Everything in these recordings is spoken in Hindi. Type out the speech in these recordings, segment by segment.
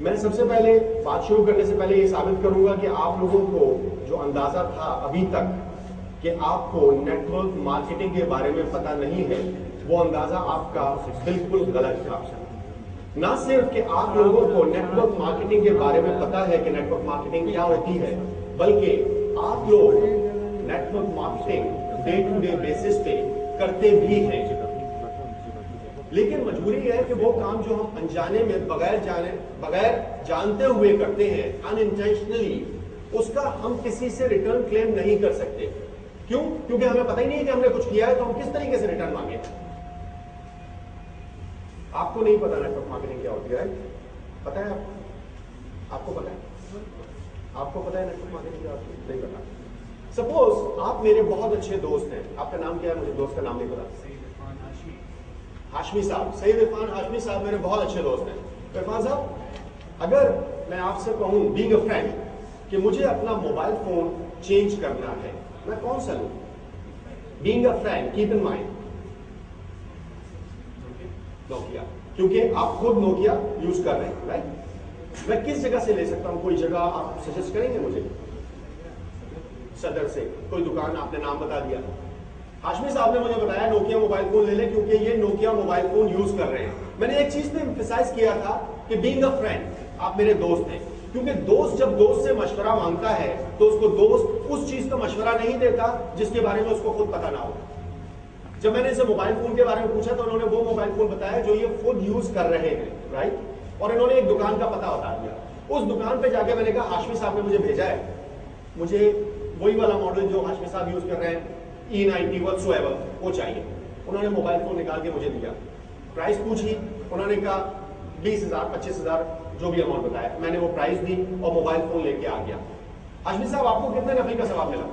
मैं सबसे पहले बात शुरू करने से पहले ये साबित करूंगा कि आप लोगों को जो अंदाजा था अभी तक कि आपको नेटवर्क मार्केटिंग के बारे में पता नहीं है, वो अंदाजा आपका बिल्कुल गलत था। ना सिर्फ कि आप लोगों को नेटवर्क मार्केटिंग के बारे में पता है कि नेटवर्क मार्केटिंग क्या होती है, बल्कि आप लोग network marketing day to day basis पे करते भी हैं। लेकिन मजबूरी है कि वो काम जो हम अनजाने में बगैर जानते हुए करते हैं, अनइंटेंशनली, उसका हम किसी से रिटर्न क्लेम नहीं कर सकते। क्यों? क्योंकि हमें पता ही नहीं है कि हमने कुछ किया है, तो हम किस तरीके से रिटर्न मांगे। आपको नहीं पता नेटवर्क मार्केटिंग क्या होती है, पता है आपको पता है? आपको पता है नेटवर्क मार्केटिंग क्या होती है? नहीं पता। सपोज आप मेरे बहुत अच्छे दोस्त हैं, आपका नाम क्या है? मुझे दोस्त का नाम नहीं पता। हाशमी साहब, सईद इरफान हाशमी साहब मेरे बहुत अच्छे दोस्त हैं। इरफान साहब, अगर मैं आपसे कहूं बीइंग अ फ्रेंड कि मुझे अपना मोबाइल फोन चेंज करना है, मैं कौन सा लूं? Being a friend, keep in mind Nokia, क्योंकि आप खुद नोकिया यूज कर रहे हैं, राइट? मैं किस जगह से ले सकता हूं? कोई जगह आप सजेस्ट करेंगे मुझे? सदर से कोई दुकान, आपने नाम बता दिया। हाशमी साहब ने मुझे बताया नोकिया मोबाइल फोन ले लें क्योंकि ये नोकिया मोबाइल फोन यूज कर रहे हैं। मैंने एक चीज पे एम्फसाइज किया था कि बीइंग अ फ्रेंड, आप मेरे दोस्त हैं, क्योंकि दोस्त जब दोस्त से मशवरा मांगता है तो उसको दोस्त उस चीज का मशवरा नहीं देता जिसके बारे में उसको खुद पता ना हो। जब मैंने इसे मोबाइल फोन के बारे में पूछा तो उन्होंने वो मोबाइल फोन बताया जो ये खुद यूज कर रहे हैं, राइट? और इन्होंने एक दुकान का पता बता दिया। उस दुकान पे जाके मैंने कहा हाशमी साहब ने मुझे भेजा है, मुझे वही वाला मॉडल जो हाशमी साहब यूज कर रहे हैं, E90 whatsoever, वो चाहिए। उन्होंने मोबाइल फोन निकाल के मुझे दिया, प्राइस पूछी, उन्होंने कहा 20,000 25,000 जो भी अमाउंट बताया, मैंने वो प्राइस दी और मोबाइल फोन लेके आ गया। हाशमी साहब, आपको कितने नफे का सवाब मिला?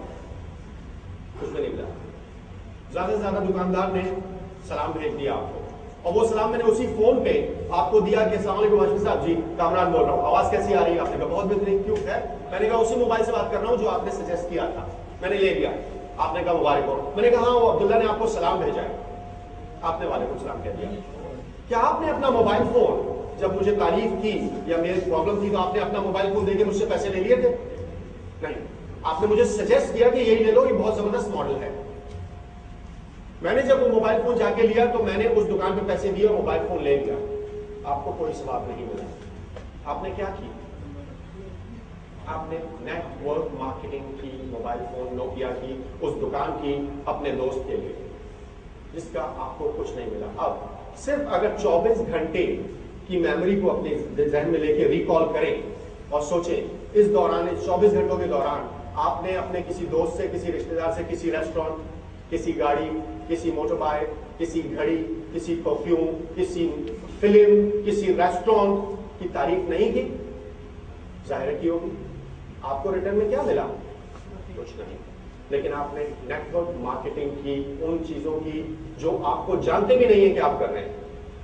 कुछ भी नहीं मिला। ज्यादा से ज्यादा दुकानदार ने सलाम भेज दिया आपको, और वो सलाम मैंने उसी फोन पे आपको दिया कि अस्सलाम वालेकुम हाशमी साहब, जी कामरान बोल रहा हूँ, आवाज कैसी आ रही है? आपने कहा बहुत बेहतरीन। क्यों है? मैंने कहा उसी मोबाइल से बात कर रहा हूँ जो आपने सजेस्ट किया था, मैंने ले लिया। आपने कहा मुबारक हो। मैंने कहा हाँ, वो अब्दुल्ला ने आपको सलाम भेजा है। आपने वालेकुम सलाम कह दिया। क्या आपने अपना मोबाइल फोन, जब मुझे तारीफ की या मेरी प्रॉब्लम थी, तो आपने अपना मोबाइल फोन देके मुझसे पैसे ले लिए थे? नहीं, आपने मुझे सजेस्ट किया कि यही ले लो, ये बहुत जबरदस्त मॉडल है। मैंने जब वो मोबाइल फोन जाके लिया तो मैंने उस दुकान पे पैसे दिए और मोबाइल फोन ले लिया। आपको कोई सवाब नहीं मिला। आपने क्या किया? आपने नेटवर्क मार्केटिंग की, मोबाइल फोन नोकिया की, उस दुकान की, अपने दोस्त के लिए, जिसका आपको कुछ नहीं मिला। अब सिर्फ अगर 24 घंटे की मेमोरी को अपने जहन में लेके रिकॉल करें और सोचें, इस दौरान, इस 24 घंटों के दौरान आपने अपने किसी दोस्त से, किसी रिश्तेदार से, किसी रेस्टोरेंट, किसी गाड़ी, किसी मोटर बाइक, किसी घड़ी, किसी परफ्यूम, किसी फिल्म, किसी रेस्टोरेंट की तारीफ नहीं की? जाहिर की होगी। आपको रिटर्न में क्या मिला? कुछ नहीं। लेकिन आपने नेटवर्क मार्केटिंग की, उन चीजों की जो आपको जानते भी नहीं है कि आप कर रहे हैं।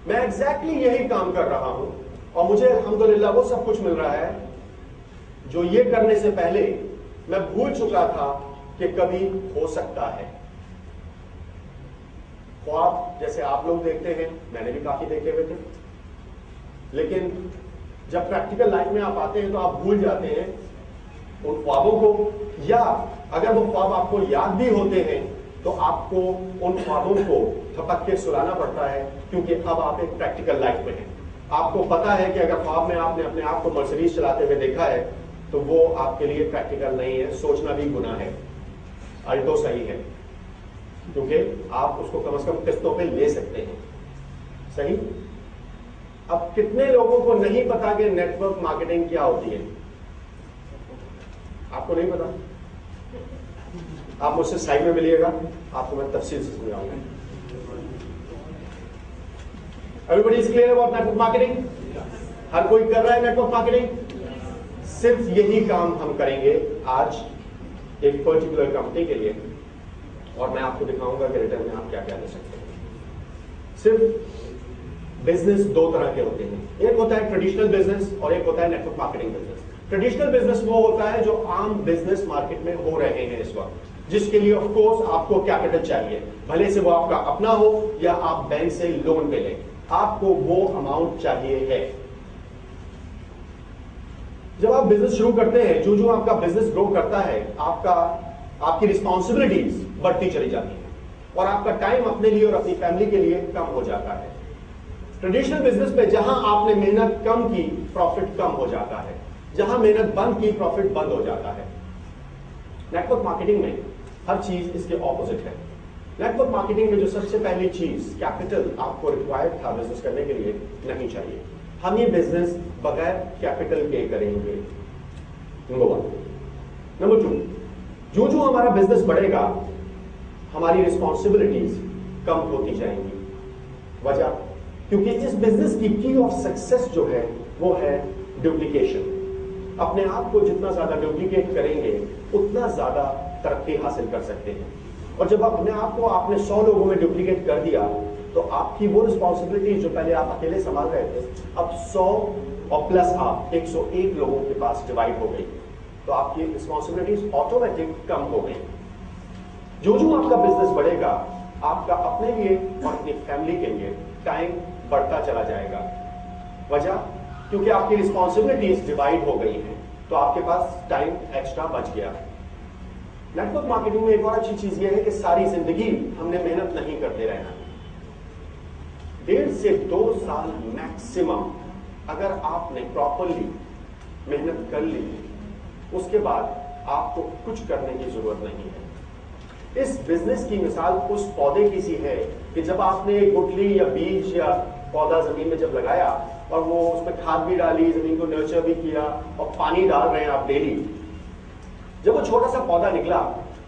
मैं एग्जैक्टली यही काम कर रहा हूं और मुझे अल्हम्दुलिल्लाह वो सब कुछ मिल रहा है जो ये करने से पहले मैं भूल चुका था कि कभी हो सकता है। ख्वाब जैसे आप लोग देखते हैं, मैंने भी काफी देखे हुए थे, लेकिन जब प्रैक्टिकल लाइफ में आप आते हैं तो आप भूल जाते हैं उन ख्वाबों को, या अगर वो ख्वाब आपको याद भी होते हैं तो आपको उन ख्वाबों को थपक के सुलाना पड़ता है, क्योंकि अब आप एक प्रैक्टिकल लाइफ में हैं। आपको पता है कि अगर ख्वाब में आपने अपने आप को मर्सिडीज चलाते हुए देखा है तो वो आपके लिए प्रैक्टिकल नहीं है, सोचना भी गुनाह है। अल्टो सही है, क्योंकि आप उसको कम से कम किस्तों पे ले सकते हैं। सही? अब कितने लोगों को नहीं पता कि नेटवर्क मार्केटिंग क्या होती है? आपको नहीं पता? आप मुझसे साइड में मिलिएगा, आपको मैं तफसील से समझाऊंगा। Everybody is clear about network marketing? हर कोई कर रहा है नेटवर्क मार्केटिंग? सिर्फ यही काम हम करेंगे आज एक पर्टिकुलर कंपनी के लिए, और मैं आपको दिखाऊंगा कि रिटर्न में आप क्या क्या ले सकते हैं। सिर्फ बिजनेस दो तरह के होते हैं, एक होता है ट्रेडिशनल बिजनेस और एक होता है network marketing business. Traditional business वो होता है जो आम बिजनेस मार्केट में हो रहे हैं इस वक्त, जिसके लिए ऑफ कोर्स आपको कैपिटल चाहिए, भले से वो आपका अपना हो या आप बैंक से लोन पे लें, आपको वो अमाउंट चाहिए है। जब आप बिजनेस शुरू करते हैं, जो जो आपका बिजनेस ग्रो करता है, आपकी रिस्पॉन्सिबिलिटीज बढ़ती चली जाती है और आपका टाइम अपने लिए और अपनी फैमिली के लिए कम हो जाता है। ट्रेडिशनल बिजनेस में जहां आपने मेहनत कम की, प्रॉफिट कम हो जाता है। जहां मेहनत बंद की, प्रॉफिट बंद हो जाता है। नेटवर्क मार्केटिंग में हर चीज इसके ऑपोजिट है। नेटवर्क मार्केटिंग में जो सबसे पहली चीज, कैपिटल आपको रिक्वायर्ड था बिजनेस करने के लिए, नहीं चाहिए। हम ये बिजनेस बगैर कैपिटल के करेंगे, नंबर 1। नंबर 2, जो जो हमारा बिजनेस बढ़ेगा, हमारी रिस्पॉन्सिबिलिटीज कम होती जाएंगी। वजह, क्योंकि इस बिजनेस की की ऑफ सक्सेस जो है वो है डुप्लीकेशन। अपने आप को जितना ज्यादा डुप्लीकेट करेंगे, उतना ज्यादा तरक्की हासिल कर सकते हैं। और जब अपने आप को आपने 100 लोगों में डुप्लीकेट कर दिया, तो आपकी वो रिस्पॉन्सिबिलिटी जो पहले आप अकेले संभाल रहे थे, अब 100 और प्लस आप 101 लोगों के पास डिवाइड हो गई। तो आपकी रिस्पॉन्सिबिलिटीज ऑटोमेटिक कम हो गई। जो जो आपका बिजनेस बढ़ेगा, आपका अपने लिए और अपनी फैमिली के लिए टाइम बढ़ता चला जाएगा। वजह, क्योंकि आपकी रिस्पॉन्सिबिलिटीज डिवाइड हो गई हैं, तो आपके पास टाइम एक्स्ट्रा बच गया। नेटवर्क मार्केटिंग में एक और अच्छी चीज यह है कि सारी जिंदगी हमने मेहनत नहीं करते रहना। 1.5 से 2 साल मैक्सिमम अगर आपने प्रॉपरली मेहनत कर ली, उसके बाद आपको कुछ करने की जरूरत नहीं है। इस बिजनेस की मिसाल उस पौधे की सी है कि जब आपने गुठली या बीज या पौधा जमीन में जब लगाया और वो उसमें खाद भी डाली, जमीन को नर्चर भी किया और पानी डाल रहे हैं आप डेली, जब वो छोटा सा पौधा निकला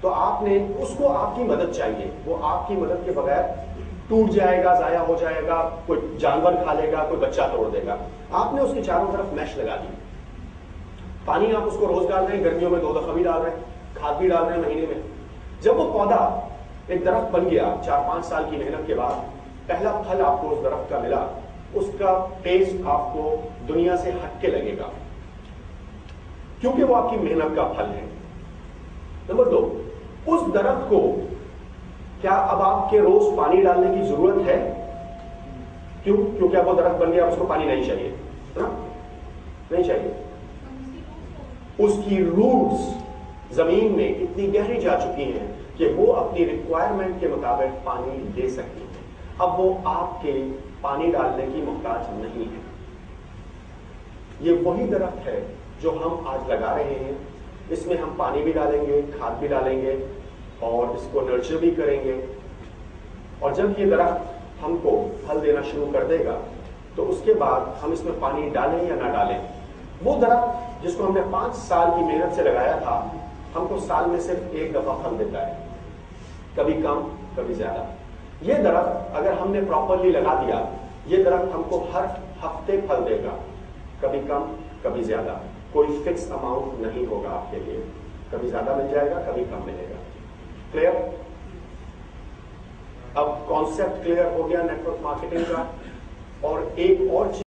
तो आपने उसको आपकी मदद चाहिए। वो आपकी मदद के बगैर टूट जाएगा, जाया हो जाएगा, कोई जानवर खा लेगा, कोई बच्चा तोड़ देगा। आपने उसके चारों तरफ मैश लगा दी। पानी आप उसको रोज डाल रहे हैं, गर्मियों में 2 दफा भी डाल रहे हैं, खाद भी डाल रहे हैं महीने में। जब वो पौधा एक दरख्त बन गया, 4-5 साल की मेहनत के बाद पहला फल आपको उस दरख्त का मिला, उसका टेस्ट आपको दुनिया से हटके लगेगा, क्योंकि वो आपकी मेहनत का फल है। नंबर 2, उस दरख्त को क्या अब आपके रोज पानी डालने की जरूरत है? क्यों? क्योंकि अब वो दरख्त बन गया, उसको पानी नहीं चाहिए, है ना? नहीं चाहिए। उसकी रूट्स जमीन में इतनी गहरी जा चुकी हैं कि वो अपनी रिक्वायरमेंट के मुताबिक पानी दे सकती है। अब वो आपके पानी डालने की मोहताज नहीं है। ये वही दरख्त है जो हम आज लगा रहे हैं। इसमें हम पानी भी डालेंगे, खाद भी डालेंगे और इसको नर्चर भी करेंगे। और जब ये दरख्त हमको फल देना शुरू कर देगा, तो उसके बाद हम इसमें पानी डालें या ना डालें, वो दरख्त जिसको हमने 5 साल की मेहनत से लगाया था, हमको साल में सिर्फ 1 दफा फल देता है, कभी कम कभी ज्यादा। ये दरख्त अगर हमने प्रॉपरली लगा दिया, ये दरख्त हमको हर हफ्ते फल देगा, कभी कम कभी ज्यादा। कोई फिक्स अमाउंट नहीं होगा आपके लिए, कभी ज्यादा मिल जाएगा, कभी कम मिलेगा। क्लियर? अब कॉन्सेप्ट क्लियर हो गया नेटवर्क मार्केटिंग का। और एक और चीज